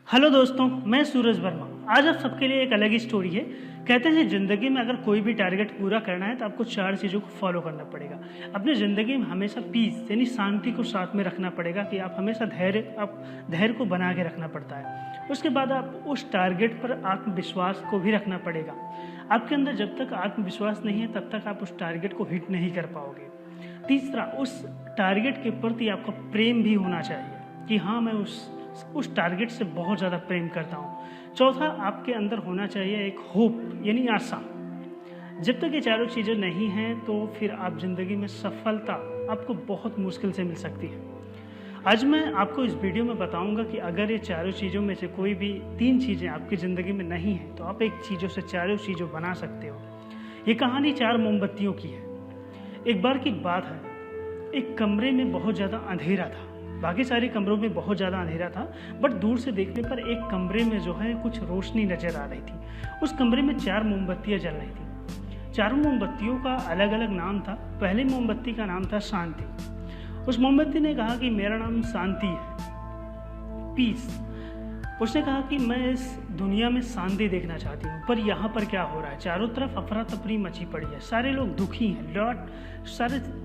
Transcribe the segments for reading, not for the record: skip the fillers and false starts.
Hello दोस्तों, मैं सूरज वर्मा। आज आप सबके लिए एक अलग ही स्टोरी है। कहते हैं ज़िंदगी में अगर कोई भी टारगेट पूरा करना है तो आपको 4 चीज़ों को फॉलो करना पड़ेगा। अपनी ज़िंदगी में हमेशा पीस यानी शांति को साथ में रखना पड़ेगा कि आप हमेशा धैर्य को बना के रखना पड़ता है। उसके बाद आप उस टारगेट पर आत्मविश्वास को भी रखना पड़ेगा। आपके अंदर जब तक आत्मविश्वास नहीं है तब तक आप उस टारगेट को हिट नहीं कर पाओगे। तीसरा, उस टारगेट के प्रति आपका प्रेम भी होना चाहिए कि हाँ, मैं उस टारगेट से बहुत ज़्यादा प्रेम करता हूँ। चौथा, आपके अंदर होना चाहिए एक होप यानी आशा। जब तक ये चारों चीज़ें नहीं हैं तो फिर आप ज़िंदगी में सफलता आपको बहुत मुश्किल से मिल सकती है। आज मैं आपको इस वीडियो में बताऊंगा कि अगर ये चारों चीज़ों में से कोई भी 3 चीज़ें आपकी ज़िंदगी में नहीं हैं तो आप एक चीज़ों से चारों चीज़ों बना सकते हो। ये कहानी 4 मोमबत्तियों की है। एक बार की बात है, एक कमरे में बहुत ज़्यादा अंधेरा था। बाकी सारे कमरों में बहुत ज़्यादा अंधेरा था, बट दूर से देखने पर एक कमरे में जो है कुछ रोशनी नज़र आ रही थी। उस कमरे में 4 मोमबत्तियाँ जल रही थी। चारों मोमबत्तियों का अलग अलग नाम था। पहली मोमबत्ती का नाम था शांति। उस मोमबत्ती ने कहा कि मेरा नाम शांति है, पीस। उसने कहा कि मैं इस दुनिया में शांति देखना चाहती हूँ, पर यहाँ पर क्या हो रहा है? चारों तरफ अफरा तफरी मची पड़ी है, सारे लोग दुखी हैं,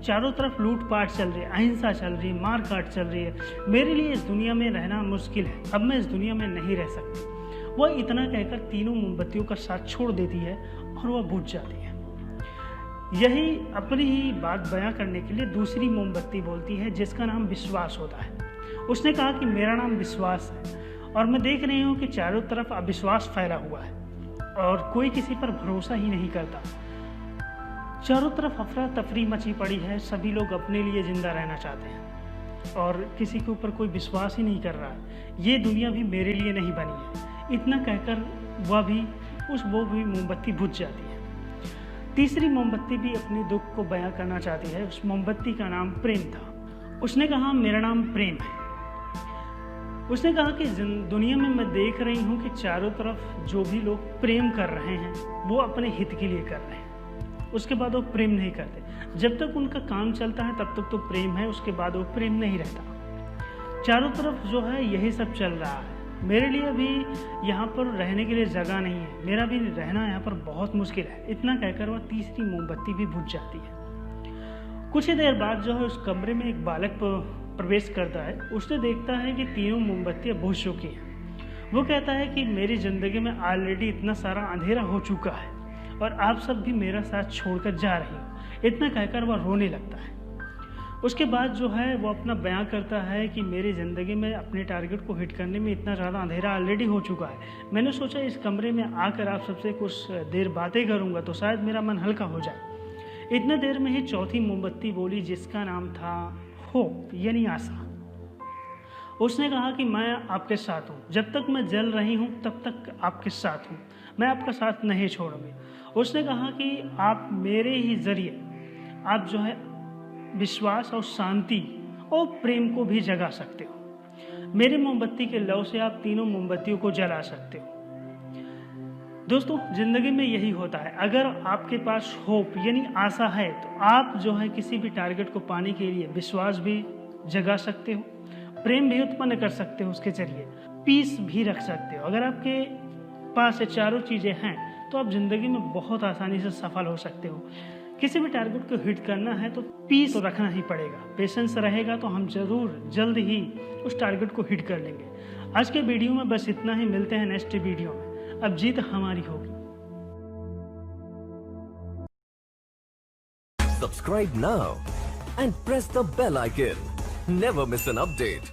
चारों तरफ लूटपाट चल रही है, अहिंसा चल रही है, मार काट चल रही है। मेरे लिए इस दुनिया में रहना मुश्किल है, अब मैं इस दुनिया में नहीं रह सकती। वह इतना कहकर तीनों मोमबत्तियों का साथ छोड़ देती है और वह बुझ जाती है। यही अपनी ही बात बयां करने के लिए दूसरी मोमबत्ती बोलती है, जिसका नाम विश्वास होता है। उसने कहा कि मेरा नाम विश्वास है और मैं देख रही हूँ कि चारों तरफ अविश्वास फैला हुआ है और कोई किसी पर भरोसा ही नहीं करता। चारों तरफ अफरा तफरी मची पड़ी है, सभी लोग अपने लिए जिंदा रहना चाहते हैं और किसी के ऊपर कोई विश्वास ही नहीं कर रहा है। ये दुनिया भी मेरे लिए नहीं बनी है। इतना कहकर वो भी मोमबत्ती बुझ जाती है। तीसरी मोमबत्ती भी अपने दुख को बयां करना चाहती है। उस मोमबत्ती का नाम प्रेम था। उसने कहा मेरा नाम प्रेम है। उसने कहा कि दुनिया में मैं देख रही हूँ कि चारों तरफ जो भी लोग प्रेम कर रहे हैं वो अपने हित के लिए कर रहे हैं, उसके बाद वो प्रेम नहीं करते। जब तक उनका काम चलता है तब तक तो प्रेम है, उसके बाद वो प्रेम नहीं रहता। चारों तरफ जो है यही सब चल रहा है। मेरे लिए भी यहाँ पर रहने के लिए जगह नहीं है, मेरा भी रहना यहाँ पर बहुत मुश्किल है। इतना कहकर वह तीसरी मोमबत्ती भी बुझ जाती है। कुछ ही देर बाद जो है उस कमरे में एक बालक प्रवेश करता है। उसने देखता है कि तीनों मोमबत्तियाँ बुझ चुकी हैं। वो कहता है कि मेरी ज़िंदगी में ऑलरेडी इतना सारा अंधेरा हो चुका है और आप सब भी मेरा साथ छोड़कर जा रही हो। इतना कहकर वह रोने लगता है। उसके बाद जो है वो अपना बयां करता है कि मेरी ज़िंदगी में अपने टारगेट को हिट करने में इतना ज़्यादा अंधेरा ऑलरेडी हो चुका है। मैंने सोचा इस कमरे में आकर आप सबसे कुछ देर बातें करूँगा तो शायद मेरा मन हल्का हो जाए। इतने देर में ही चौथी मोमबत्ती बोली, जिसका नाम था होप यानी आशा। उसने कहा कि मैं आपके साथ हूँ, जब तक मैं जल रही हूँ तब तक आपके साथ हूँ, मैं आपका साथ नहीं छोड़ूंगी। उसने कहा कि आप मेरे ही जरिए आप जो है विश्वास और शांति और प्रेम को भी जगा सकते हो। मेरी मोमबत्ती के लौ से आप तीनों मोमबत्तियों को जला सकते हो। दोस्तों, जिंदगी में यही होता है। अगर आपके पास होप यानी आशा है तो आप जो है किसी भी टारगेट को पाने के लिए विश्वास भी जगा सकते हो, प्रेम भी उत्पन्न कर सकते हो, उसके जरिए पीस भी रख सकते हो। अगर आपके पास ये चारों चीज़ें हैं तो आप ज़िंदगी में बहुत आसानी से सफल हो सकते हो। किसी भी टारगेट को हिट करना है तो पीस तो रखना ही पड़ेगा। पेशेंस रहेगा तो हम ज़रूर जल्द ही उस टारगेट को हिट कर लेंगे। आज के वीडियो में बस इतना ही। मिलते हैं नेक्स्ट वीडियो में। अब जीत हमारी होगी। Subscribe now and press the bell icon. Never miss an update.